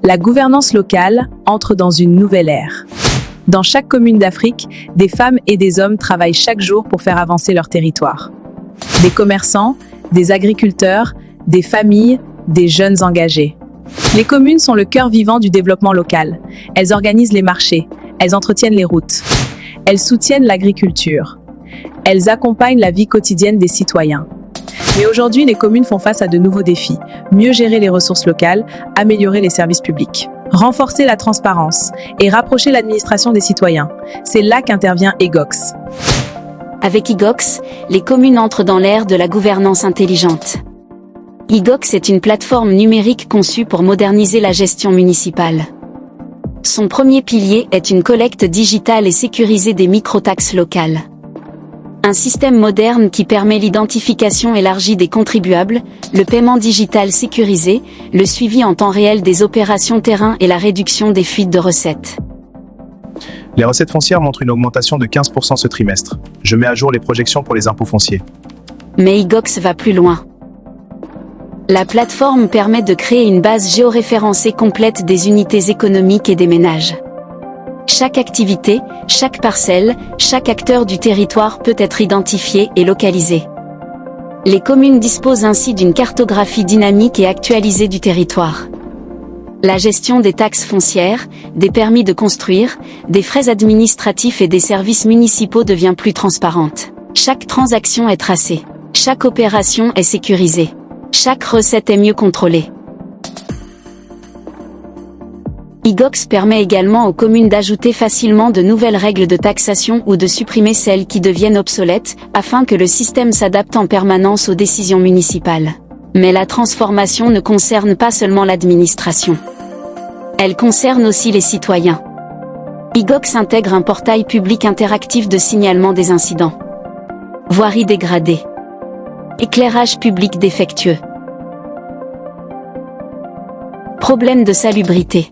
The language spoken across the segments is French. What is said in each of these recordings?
La gouvernance locale entre dans une nouvelle ère. Dans chaque commune d'Afrique, des femmes et des hommes travaillent chaque jour pour faire avancer leur territoire. Des commerçants, des agriculteurs, des familles, des jeunes engagés. Les communes sont le cœur vivant du développement local. Elles organisent les marchés, elles entretiennent les routes, elles soutiennent l'agriculture, elles accompagnent la vie quotidienne des citoyens. Mais aujourd'hui, les communes font face à de nouveaux défis. Mieux gérer les ressources locales, améliorer les services publics, renforcer la transparence et rapprocher l'administration des citoyens. C'est là qu'intervient Egox. Avec Egox, les communes entrent dans l'ère de la gouvernance intelligente. Egox est une plateforme numérique conçue pour moderniser la gestion municipale. Son premier pilier est une collecte digitale et sécurisée des microtaxes locales. Un système moderne qui permet l'identification élargie des contribuables, le paiement digital sécurisé, le suivi en temps réel des opérations terrain et la réduction des fuites de recettes. Les recettes foncières montrent une augmentation de 15% ce trimestre. Je mets à jour les projections pour les impôts fonciers. Mais Egox va plus loin. La plateforme permet de créer une base géoréférencée complète des unités économiques et des ménages. Chaque activité, chaque parcelle, chaque acteur du territoire peut être identifié et localisé. Les communes disposent ainsi d'une cartographie dynamique et actualisée du territoire. La gestion des taxes foncières, des permis de construire, des frais administratifs et des services municipaux devient plus transparente. Chaque transaction est tracée. Chaque opération est sécurisée. Chaque recette est mieux contrôlée. Egox permet également aux communes d'ajouter facilement de nouvelles règles de taxation ou de supprimer celles qui deviennent obsolètes, afin que le système s'adapte en permanence aux décisions municipales. Mais la transformation ne concerne pas seulement l'administration. Elle concerne aussi les citoyens. Egox intègre un portail public interactif de signalement des incidents. Voirie dégradée. Éclairage public défectueux. Problème de salubrité.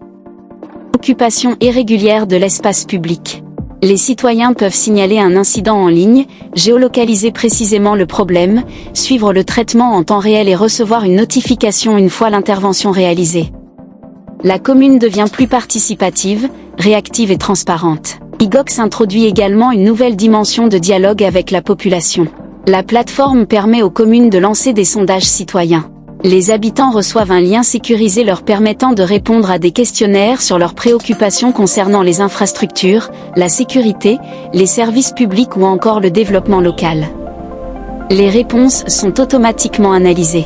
Occupation irrégulière de l'espace public. Les citoyens peuvent signaler un incident en ligne, géolocaliser précisément le problème, suivre le traitement en temps réel et recevoir une notification une fois l'intervention réalisée. La commune devient plus participative, réactive et transparente. Egox introduit également une nouvelle dimension de dialogue avec la population. La plateforme permet aux communes de lancer des sondages citoyens. Les habitants reçoivent un lien sécurisé leur permettant de répondre à des questionnaires sur leurs préoccupations concernant les infrastructures, la sécurité, les services publics ou encore le développement local. Les réponses sont automatiquement analysées.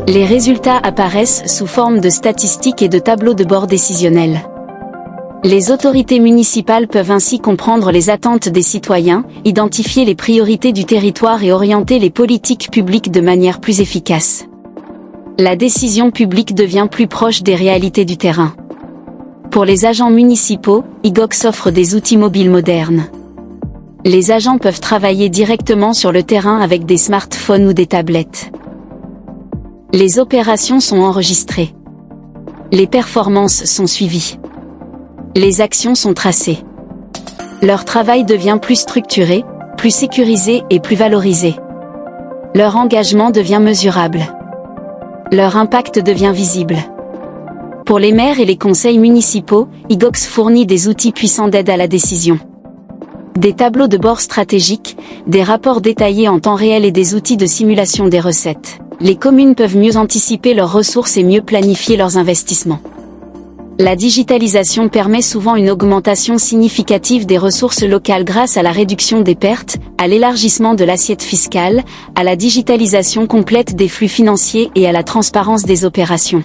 Les résultats apparaissent sous forme de statistiques et de tableaux de bord décisionnels. Les autorités municipales peuvent ainsi comprendre les attentes des citoyens, identifier les priorités du territoire et orienter les politiques publiques de manière plus efficace. La décision publique devient plus proche des réalités du terrain. Pour les agents municipaux, Egox offre des outils mobiles modernes. Les agents peuvent travailler directement sur le terrain avec des smartphones ou des tablettes. Les opérations sont enregistrées. Les performances sont suivies. Les actions sont tracées. Leur travail devient plus structuré, plus sécurisé et plus valorisé. Leur engagement devient mesurable. Leur impact devient visible. Pour les maires et les conseils municipaux, Egox fournit des outils puissants d'aide à la décision. Des tableaux de bord stratégiques, des rapports détaillés en temps réel et des outils de simulation des recettes. Les communes peuvent mieux anticiper leurs ressources et mieux planifier leurs investissements. La digitalisation permet souvent une augmentation significative des ressources locales grâce à la réduction des pertes, à l'élargissement de l'assiette fiscale, à la digitalisation complète des flux financiers et à la transparence des opérations.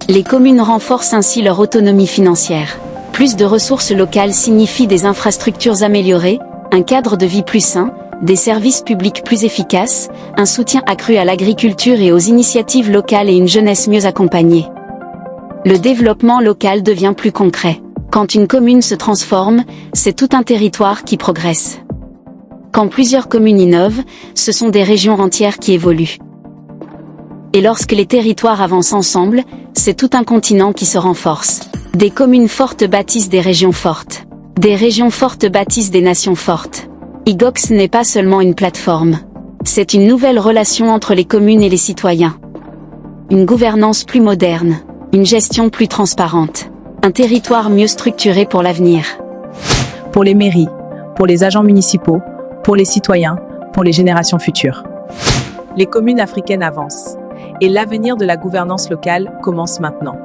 Les communes renforcent ainsi leur autonomie financière. Plus de ressources locales signifie des infrastructures améliorées, un cadre de vie plus sain, des services publics plus efficaces, un soutien accru à l'agriculture et aux initiatives locales et une jeunesse mieux accompagnée. Le développement local devient plus concret. Quand une commune se transforme, c'est tout un territoire qui progresse. Quand plusieurs communes innovent, ce sont des régions entières qui évoluent. Et lorsque les territoires avancent ensemble, c'est tout un continent qui se renforce. Des communes fortes bâtissent des régions fortes. Des régions fortes bâtissent des nations fortes. Egox n'est pas seulement une plateforme. C'est une nouvelle relation entre les communes et les citoyens. Une gouvernance plus moderne, Une gestion plus transparente. Un territoire mieux structuré pour l'avenir. Pour les mairies, pour les agents municipaux, pour les citoyens, pour les générations futures. Les communes africaines avancent et l'avenir de la gouvernance locale commence maintenant.